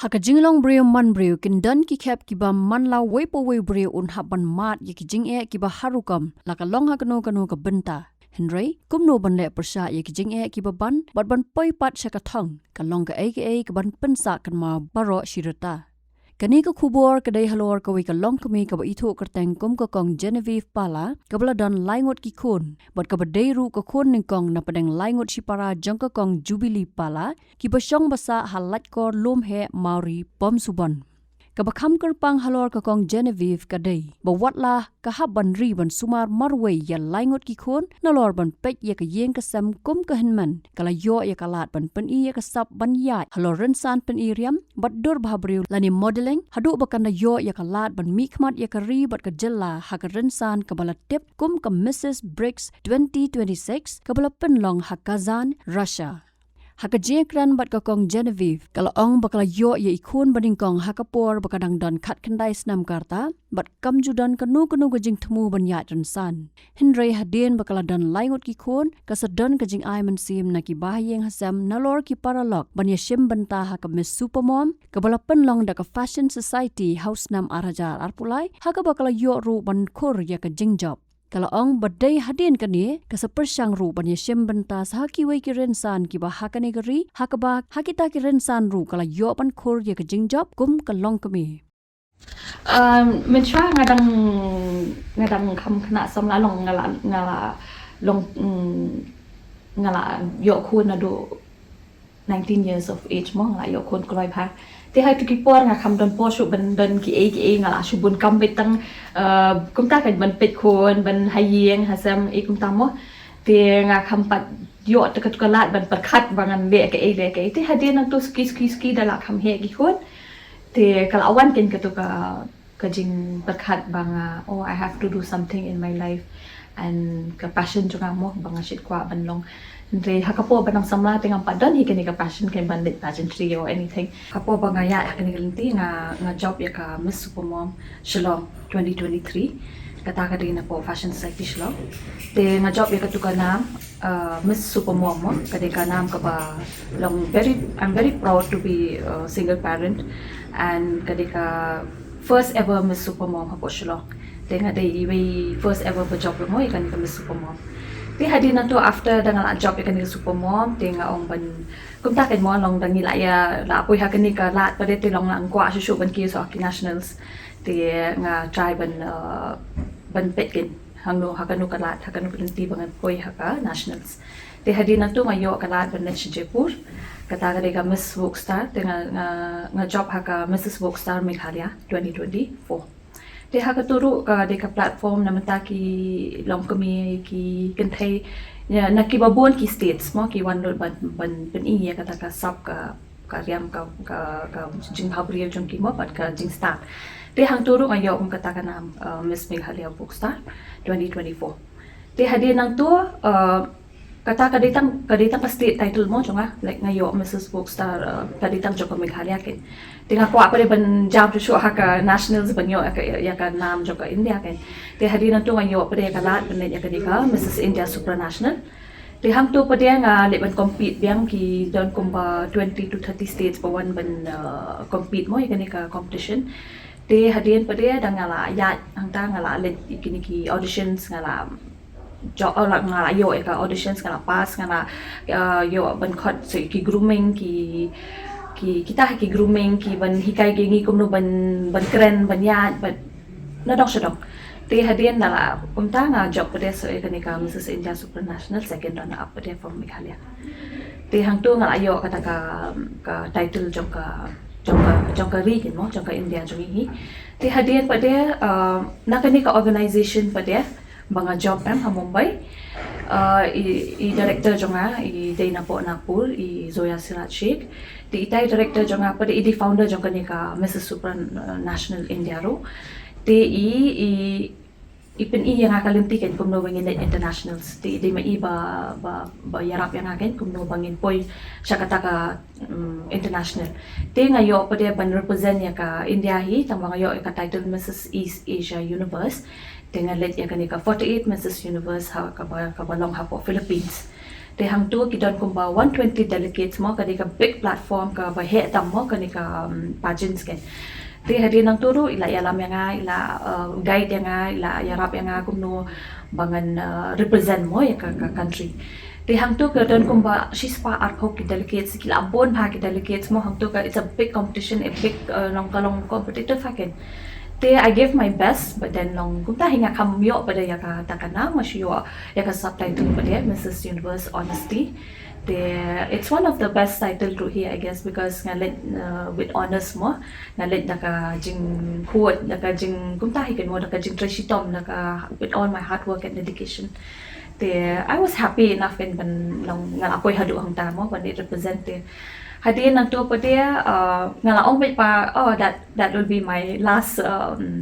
Haka jinglong breu man breu kindan ki khep ki ba man la wei po wei breu un haban mat ye ki jing e ki ba harukam laka long ha kano ka benta Henry kumno ban le persha ye ki jing e ki ba ban poi pat shaka thong ka long ka ka ban pensa kan ma baro shirata kani ka khubor ka dai halor ka wi ka Longkmie ka ba ithu ka teng kum ka kong Genevieve pala ka bla don laingot ki khun bat ka ba dei ru ka khun ning kong na padeng laingot si para jang ka kong Jubilee pala ki ba shong basa halat ko lom he mauri pom subon ka ba kham kar pang halor ka kong Genevieve ka dei ba wat la ka ha ban ri ban sumar marwei ya laingot ki khun na lor ban pek ye ka yeng ka sam kum ka hinman kala yo ye ka lat ban pen i ye ka sap ban ya halor ren san pen i riam bat dur ba briu lani modeling hadu ba kan yo ye ka lat ban mi khmat ye ka ri bat ka jella ha ka ren san ka bala tip kum ka Mrs Bricks 2026 ka bala pen long ha Kazan Russia Haka jekran bat ka kong Genevieve kala ong bakala yo ye ikhun baning kong hakapor bakadang don khat khandai snam karta bat kamjudan kanu ga jing thmu ban ya san Henry Hadien bakala don laingot ki khun ka sadon ka jing ai man sim na ki bahayeng hasam nalor ki paralok ban ye shim banta haka Miss Supermom ka balapan long da ka Fashion Society house nam arajar arpulai haka bakala yo ru ban khur ya ka jing job Kalau ong badai hadin kani kasapersang ru ban yesem benta sahaki wei ki rensan ki ba hakane gari hakaba hakita ki rensan ru kala yo ban khor ye ka jingjop kum ka Longkmie mình try ngadang kham khna samla long ngala long ngala yo khun na do 19 years of age mo ngala yo khun kloi pha te hai tu ki por nga kham don po shu ban don ki e ngala shu bun kam betang kum ta kan ban pet khon ban hayeng hasam e kum ta mo te nga kham pat yo ta ka lat ban pat khat bangan le ke te hadien tu ski da la kham he ki khon te kala awan ken ka tu ka jing pat khat banga oh I have to do something in my life and ka passion juga mo banga shit kwa ban long Andre hakapo banang samla tingang padon hi kani ka passion kay bandit pageantry or anything kapo ba nga ya kani galinti nga job ya ka Miss Supermom Shillong 2023 kata ka din na po Fashion Society Shillong te nga job ya ka tuka na Miss Supermom mo kadi ka nam ka ba long I'm very proud to be a single parent and kadi ka first ever Miss Supermom ha po Shillong te nga day first ever pa job mo ikani ka Miss Supermom Ti hadin na to after dangal job ikan ni Supermom ti nga ong ban kum ta ken mo long dangila ya la apoy ha kani ka lat pa ti long lang kwa su ban ki so ki nationals ti nga try ban pet ken hangno ha kanu ka lat ha kanu ti bangan poy ha ka nationals ti hadin na to nga yo ka lat ban net Jaipur kata ka Miss Bokstar ti nga job ha ka Mrs Bokstar Meghalaya 2024 Te haka turu ka deka platform na mataki Longkmie ki kentai na ki babon ki states mo ki wandol ban iya kata ka sub ka riam ka jing habriya jong ki mo pat ka jing start te hang turu ngayo kata ka na Miss Meghalaya Bokstar 2024 te hadin nang tu kata kaditang ka state title mo jonga like ngayo Mrs Bokstar kaditang jong Meghalaya ken tinga ko apa ban jam to show haka nationals banyo ya ka nam joka India ken te hadina to ngayo pa ka lat ban ya ka dika Mrs India supranational te ham to pa nga le ban compete biang ki don kumba 20 to 30 states pa one ban compete mo ya ka competition te hadin pa dangala ya hangta ngala le kini ki auditions ngala job ngala yo ka auditions ngala pass ngala yo ban khot ki grooming ki kita ki grooming ki ban hikai ki ngi kumno ban keren ban ya ban na dok shadok te hadien nala kumta nga job pade so ekani ka Mrs India supranational second runner up pade from Meghalaya te hang tu ngala yo kata ka title jong ka ri kin mo jong ka India jong hi te hadien pade nakani ka organization pade banga job ha Mumbai i director jonga i Dana po Nagpur i Zoya Sirat Sheikh di itai director jonga pa di founder jonga ni ka Mrs Supranational India ro te i pen i yang akalimti ken kumno bangin internationals di mai ba yarap yang aken kumno bangin poi siya ka international te ngayo pa di ban represent ya ka India hi tang ngayo ka title Mrs East Asia Universe dengan let ya kanika 48 Mrs Universe ha kabalong ha po Philippines Te hang tu kita kumba 120 delegates mo kadika big platform ka bahe tam mo kadika pageants kan. Te Hadien nang turu ila yalam yang ila guide yang ila yarap yang kumno bangan represent mo ya ka country. Te hang tu ka don kumba she's pa art hockey delegates kila abon pa ki delegates mo hang tu ka it's a big competition a big long kalong competitive hakin. Te I gave my best but then long kumta hinga kamyo pada ya ka takana masyo ya ka subtitle pada Mrs Universe Honesty. It's one of the best title to here I guess because ngalit with honors mo ngalit naka jing quote naka jing kumta hikin mo naka jing trashitom naka with all my hard work and dedication. I was happy enough in ban long ngala apoy hadu hang ta mo ban it represent Hadien nang tu pa dia ngala ong pa that will be my last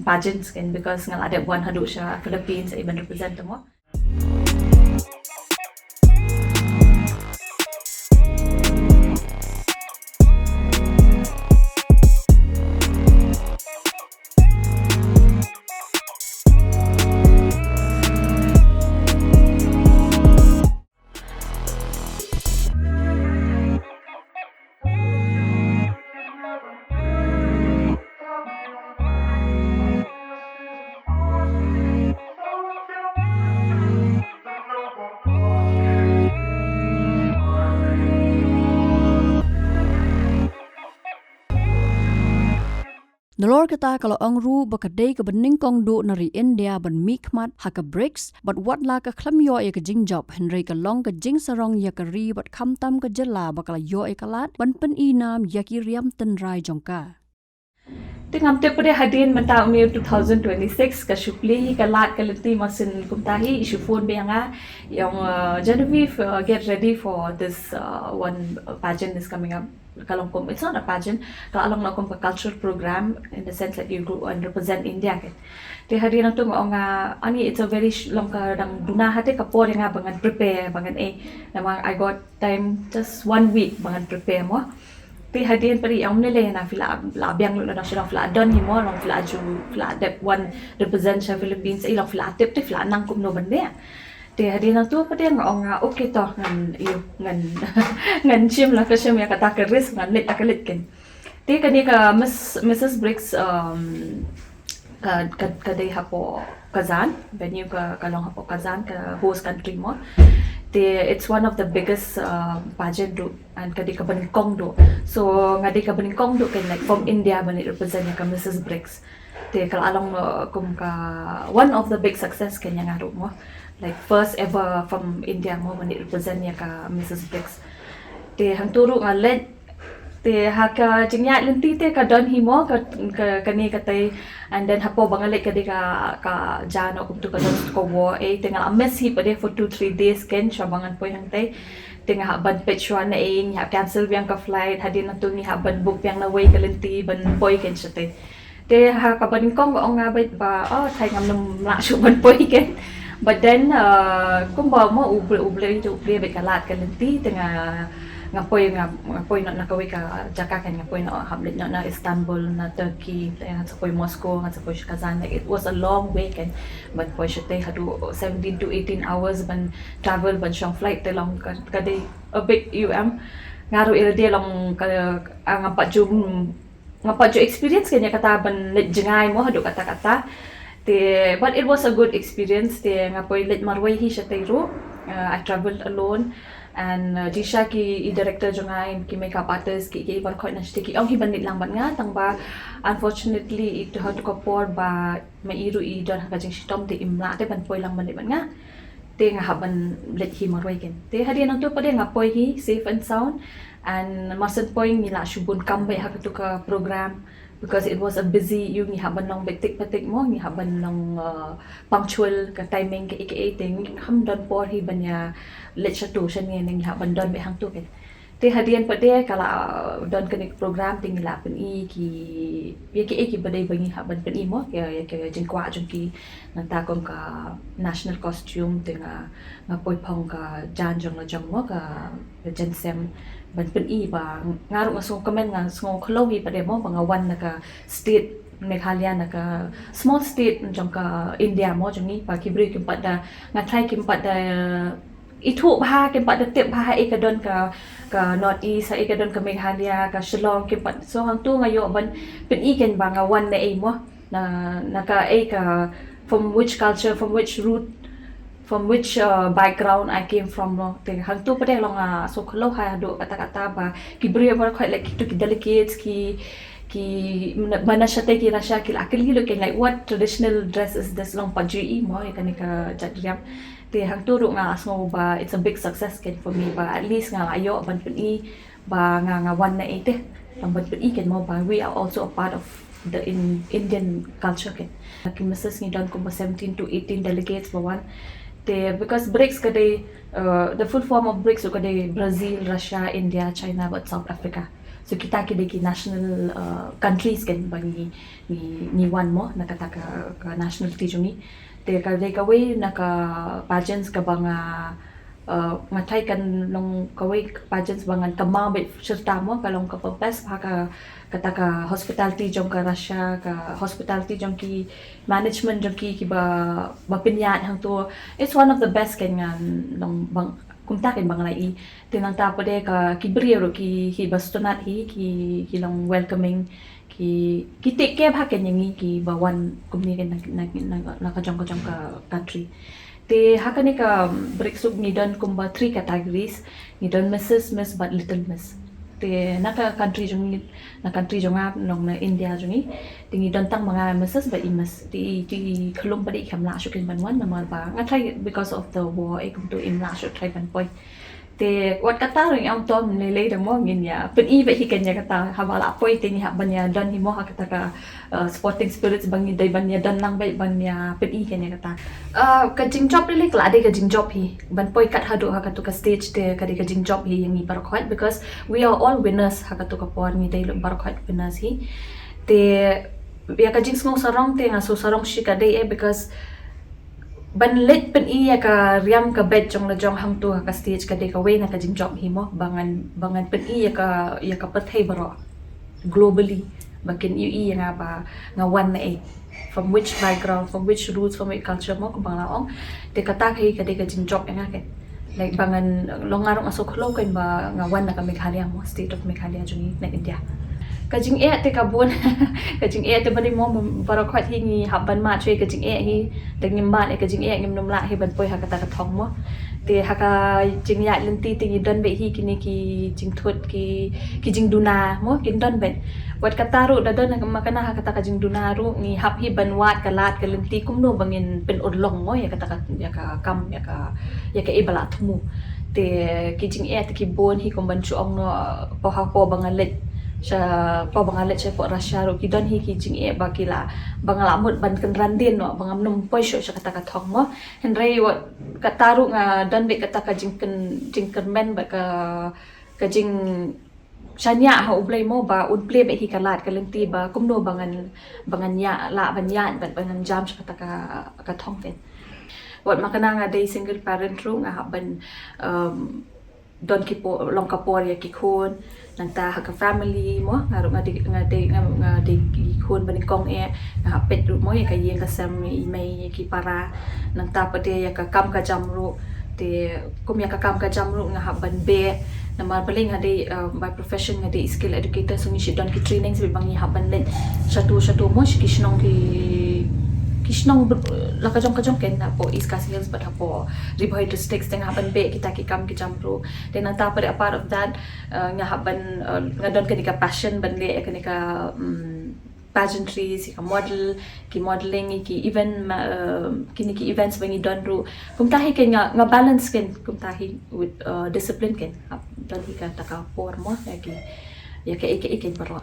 pageant skin because ngala ada one hadu siya Philippines even represent mo. Nolor kata kalau angru bakadai ke bening kong du nari India ban mi Khmat haka bricks but what la ka klam yo e ka jing job Henry ka long ka jing sarong ya ka ri but kham tam ka jela bakala yo e kalat ban pen I nam yaki riam ten rai jongka. Tingam te pada Hadien mata umir 2026 ka shupli ka lat ka leti masin kumtahi issue phone be nga yung Genevieve get ready for this one pageant is coming up. Kalongkom it's not a pageant kalong na kom cultural program in the sense that you go and represent India kan. Te Hadien tu nga ani it's a very long ka dang duna hate ka por nga bangan prepare bangan namang I got time just 1 week bangan prepare mo. Te Hadien pari ang nile na fila biang lo na sila fila don himo long fila ju fila dep one represent sa Philippines ilong fila tip te fila nang kum no bande. Te Hadien tu pa dia nga okay to ngan iyo ngan chim la ka chim ya kata ka risk ngan lit akalit ken. Te kani ka Mrs Briggs ka day hapo Kazan venue ka kalong hapo Kazan ka host country mo. It's one of the biggest pageant do and kadi ka Baningkong do. So ngadi ka Baningkong do kan like from India ban it represent ka Mrs Briggs. Kalau along kum ka one of the big success kan yang ngaru mo. Like first ever from India mo ban it represent ka Mrs Briggs. Hang turu ngalet haka jingya lenti ka don himo ka kani katay and then hapo bangalit ka ka jano kum tu ka don Kyrwoh tingal miss hi pa for 2-3 days ken siya bangan po yang tay tinga haban petchuan na ha cancel biang ka flight Hadien na tu ni haban book biang na way ka lenti ban poy ken siya ha ka Baningkong nga bait ba thay ngam nam la shu ban poy ken but then kum ba mo uble bet kalat ka lenti tinga ngapoy na nakawi ka Jakarta kan ngapoy na hamlet na Istanbul na Turkey at sa poy Moscow at sa poy Kazan it was a long weekend but poy siya hadu 17 to 18 hours ban travel ban siyang flight long kadi a big ngaro ira long ngapa ju experience kanya kata ban jengay mo hadu kata but it was a good experience ngapoy let marway hi siya ro I traveled alone and jisha ki director jongai ki makeup artist ki ibar khoi na stiki ong hibanit lang ban nga tang ba unfortunately it had to kapor ba mairu I don ka jing shitom te imla te ban poi lang ban nga te nga haban let hi marway ken te Hadien nang tu pa de nga poi hi safe and sound and masan poi nila shubun kambay ha ka program because it was a busy yung haban long betik mo ni haban long punctual ka timing ka ting ham don por hi banya let siya to siya ni haban don be hang to ken te Hadien pa de kala don ka program ting nila pen ki baday bangi haban pen mo ya jing kwa jung ki nanta kom ka national costume tinga ngapoy pong ka jan jong la jong mo ka jensem ban pen ba ngaru ngasong comment nga ngong khlowi pa de mo mga one naka state Meghalaya naka small state jong ka India mo jong ni pa kibri kim pada nga try kim pada itu bah kempat detep bah ikadon ke North East ikadon ke Meghalaya ke Shillong kempat so hang tu ngayo ban pen iken bang wan na mo na ka from which culture from which root from which background I came from no te hang tu pade long so khlo ha do kata-kata ba ki bri ba khoi like to ki delicates ki mana shate ki rasha ki akil lo ken like what traditional dress is this long pajui mo ya kan ka jadriam te hang tu ru nga asmo ba it's a big success ken for me ba at least nga ayo ban pen I ba nga wan na ite ang ban pen I ken mo ba we are also a part of the Indian culture ken ki mrs ni don ko 17 to 18 delegates ba wan te because BRICS kade the full form of BRICS kade Brazil, Russia, India, China, but South Africa. So kita kide ki national countries kan bani ni one mo nakata ka nationality juni te ka de ka way naka pageants ka banga matai kan long kawai pageants bangan kama be serta mo kalong ka purpose ka kata ka hospitality jong ka Russia ka hospitality jong ki management jong ki ba pinyat hang to it's one of the best kan ngan long bang kung ta kan bang lai tinang ta pa de ka ki brio ki bastonat ki long welcoming ki take care ba kan yang ki ba wan kumni kan na ka jong ka country te hakani ka BRICS ni don kumba 3 categories ni don Mrs. Miss but little miss te naka country jong nong na India jong tingi don tang mga Mrs. but imas ti khlum pa di khamla shukin banwan na ba ngatai because of the war kum to imla shuk trai ban poi te wat kata ring ang tom ni le mo ngin ya pen I be hi kanya kata habala poi te ni ha banya don hi mo ha kata ka sporting spirits bangi dai banya don lang bai banya pen I kanya kata ka jing job le kla de ka jing job hi ban poi kat ha do ha katu ka stage te ka de ka jing job hi yang ni par khot because we are all winners ha katu ka por ni dai par khot winners hi te ya ka jing ngong sarong te nga so sarong shi ka dai because ban let pen I ka riam ka bed jong la jong hang tu ka stage ka de ka way na ka jing job hi mo bangan pen I ka pathai baro globally bakin I nga ba nga one na from which background from which roots from which culture mo kung banglaong te kata kai ka de ka jing job nga ken like bangan longarong asok lo kan ba nga one na ka Meghalaya mo state of Meghalaya jong na India kajing te kabun kajing te bani mo para khwat hi ni haban ma chwe kajing hi tengim ban kajing ngim nom la hi ban poi ha kata ka thong mo te ha ka jing ya lenti te don be hi kini ki jing thut ki jing duna mo kin don ben wat kata ru da don makana ha kata ka jing duna ru ni hap hi ban wat kalat ka lenti kum no bangin pen odlong mo ya kata ka kam ya ka ibala thumu te ki jing te ki bon hi kom ban chu ong no po ha po bangalet sa pa bangalet sa po Russia ro kidon hi ki jing ba kila bangala mut ban kan randin no bangam num poi sho sa kata ka thong mo henry wat kataru nga don be kata ka jing kan men ba ka jing shanya ha ublay mo ba udplay be hi kalat ka lenti ba kumno bangan ya la banyan ban jam sa kata ka thong pen wat makana nga day single parent ro nga ban don ki po Longkmie ya ki Khun nanta ha ka family mo nga di Khun baning kong nga pet mo ya ka yeng ka sam mai ki para nanta pade ya ka kam ka jamru te kum ya ka kam ka jamru nga ban be na mar paling hade by profession nga de skill educator so ni shi don ki training sa bang ya ban len satu mo shi kishnong laka jong ken na po East Coast Hills but po Riboy districts teng haban be kita ki kam ki jamru then on top of a part of that nga haban nga don ka passion ban le ka pageantry ka model ki modeling ki even kini ki events bangi don ru kum tahi ken nga balance ken kum tahi with discipline ken don ka taka por mo ya ka ike parwa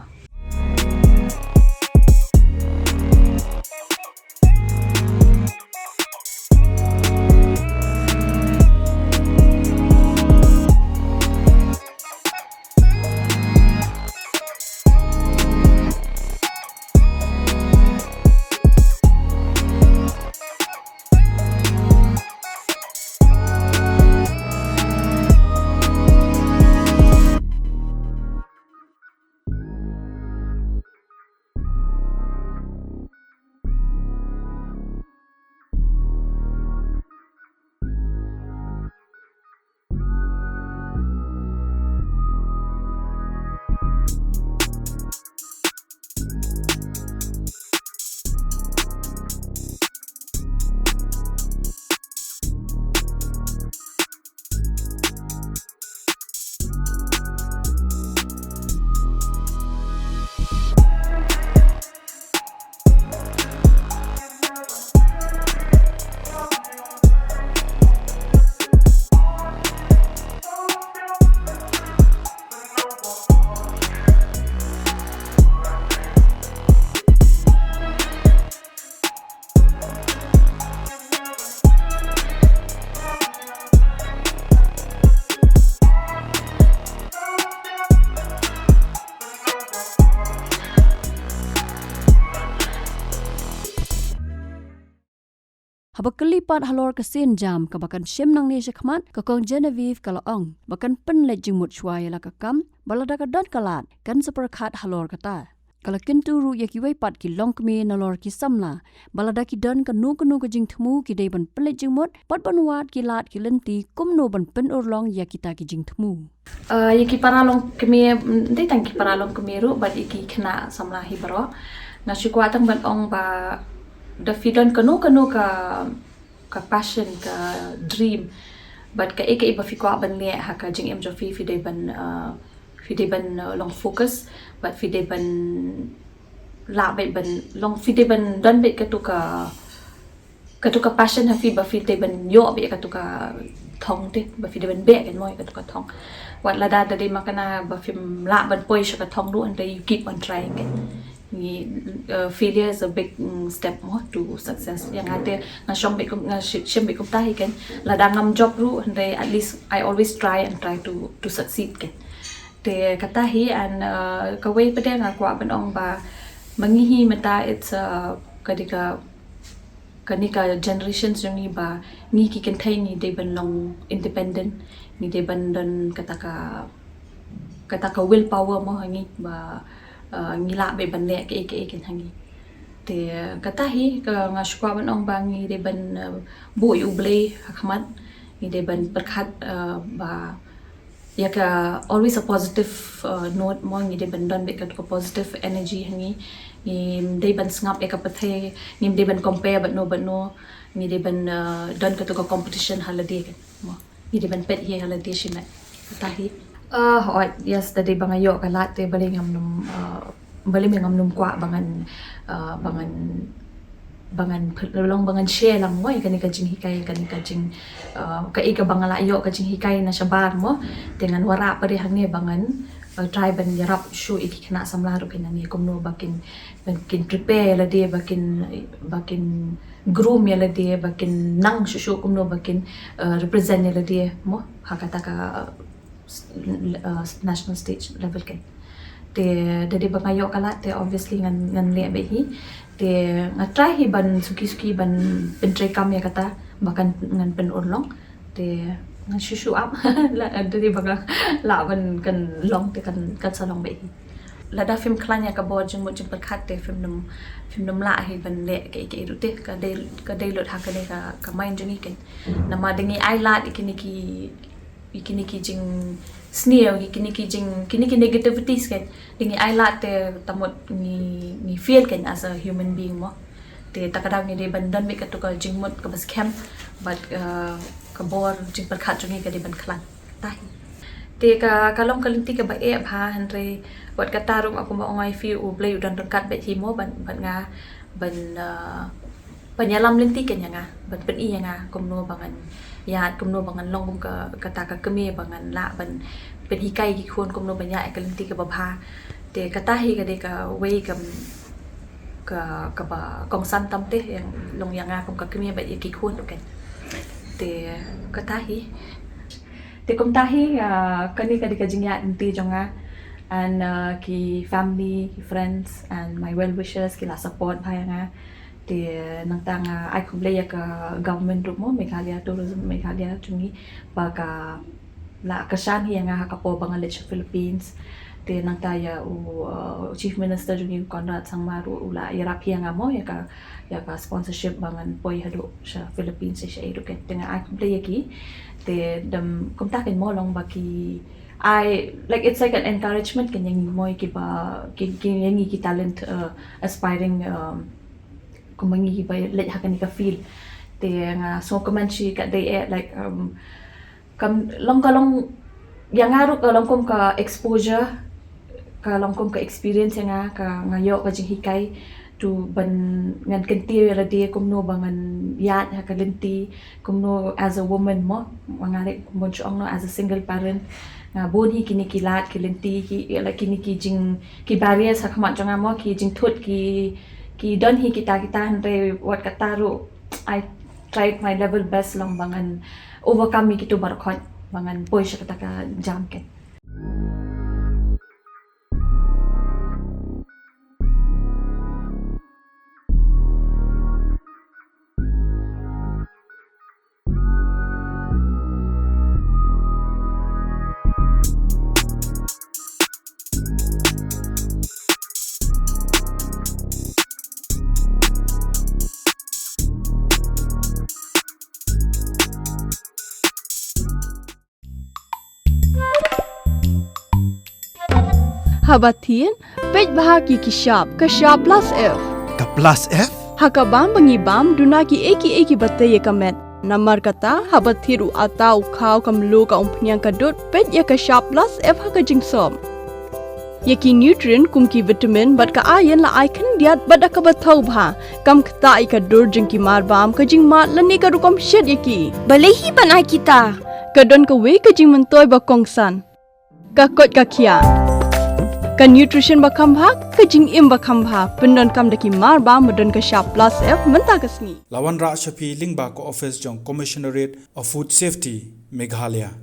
bakalipat halor kasin jam kabakan shem nang ne Khmat ka kong Genevieve kalaong bakan pen le jingmut chwai la ka kam balada ka dan kalat kan seperkat halor kata kala kenturu yakiwai pat ki Longkmie nalor ki samla balada ki dan ka nu ka jing thmu ki dei ban pen le jingmut pat banwat ki lat ki lenti kumno ban pen urlong yakita ki jing thmu Yaki para Longkmie dei tang ki para Longkmie ru bat iki kena samla hi baro na syukwatang ban ong ba da fidan kanu ka passion ka dream but ka eke iba fikwa ban le ha ka jing em jo fi de ban long focus but fi de ban la be ban long fi de ban don be ka tu ka passion ha fi ba fi de ban yo be ka tu ka thong te ba fi de ban be kan moi ka tu ka thong wat la da de makana ba film la ban poi sha ka thong du and you keep on trying it failure is a big step more to success yang ada ngashong be kum shim be kum tahi kan la da ngam job ru and at least I always try to succeed kan te katahi and kawai pada ngakwa ban ong ba mangihi mata it's kadika kanika generations yang ni ba ni ki kan thai ni de ban long independent ni de ban dan kataka willpower mo hangi ba ngila be ban le ke kan hangi te katahi ka ngashkwa ban ong bangi de ban bu yu ble Khmat ni de ban berkhat ba ya ka always a positive note mo ni de ban don be ka positive energy hangi ni de ban ngap e ka pathe ni de ban compare but no ni de ban don ka to competition holiday kan mo ni de ban pet ye holiday shina katahi yes tadi bangayo kalat te bali ngam num kwa bangan share lang mo ikani ka jing hikay kani ka jing ka ika bangala yo ka jing hikay na sabar mo dengan wara pa ri hangne bangan try ban yarap show iki kena samlaro kinani kumno bakin prepare la dia bakin groom ya la dia bakin nang show kumno bakin represent ya la dia mo hakata ka national stage level kan te dari bangayo kala te obviously ngan le be hi te ngatry hi ban suki ban try kam ya kata bahkan ngan pen urlong te ngan shushu up la dari baga la ban kan long te kan salong be hi la da film klanya ka bod jeng mo jeng perkat te film num la hi ban le ke ru te ka dei lot ha ka main jeni kan nama dengi ai la ikini ki jing sneer ikini ki negativities kan dingi ai la te tamot ni feel kan as a human being mo te takadang ni de bandan be ka to ka jing mot ka bas camp but ka bor jing perkhat jungi ka de ban klan tai te ka kalong kalinti ka ba e bha hanre wat ka tarung aku ma ongai fi u play udan dekat be hi mo ban nga ban panyalam linti kan nga ban pen i nga komno bangan ya kumno bangan long ka kata ka keme bangan la ban pen hikai ki khon kumno banya ka linti ka babha te kata hi ka de ka wei kam ka ba kong san tam te yang long yang nga kum ka keme ba ki khon kan te kata hi te kum ta hi kani ka de ka jingya inti jonga and ki family ki friends and my well wishers ki la support bhai nga te nang tang ai khum le ya ka government ru mo Meghalaya tourism Meghalaya chungi ba ka la ka shan hi nga ka po bangal le Philippines te nang ta ya chief minister jungi Conrad Sangmaru ula ya rap hi nga mo ya ka sponsorship bangan poi hado sa Philippines sa iro ket tenga ai khum le ya ki te dam kum ta ken mo long ba ki I like it's like an encouragement kan yang mo ki ba ki yang ki talent aspiring kumangi ba let hakan ka feel te nga so komanchi ka they like kam long yang aru ka long ka exposure ka long ka experience nga ka ngayo ka jing hikai to ban ngan kenti la dia kumno bangan yat ha kalenti kumno as a woman mo mangare kumon chong no as a single parent nga bon hi kini kilat kilenti ki like kini ki jing ki barriers ha Khmat jonga mo ki jing thut ki don hi kita hanre wat kataru I tried my level best long bangan overcome gitu barkhot bangan boy siya kata jam ket Hadien pej bahagi kisap kasap plus F. Ka plus F? Hakabam bangibam dunaki eki batay kamet. Namar kata habathiru atau kau kamlu ka umpnyang kadut pej ya kasap plus F hakajingsom. Yaki nutrient kumki vitamin bat ka ayan la aikan diat bat ka bathau bha kam khta ka dur jingki marbam ka jing mat lani ka rukom shed yaki balehi banai kita kadon ka we ka jing mentoy ba kongsan ka kot ka khia ka nutrition ba khambha ka jing im ba khambha pendon kam daki marbam madon ka sharp plus F menta kasni Lawan Ra Shapi Lingba ko office jong Commissionerate of Food Safety Meghalaya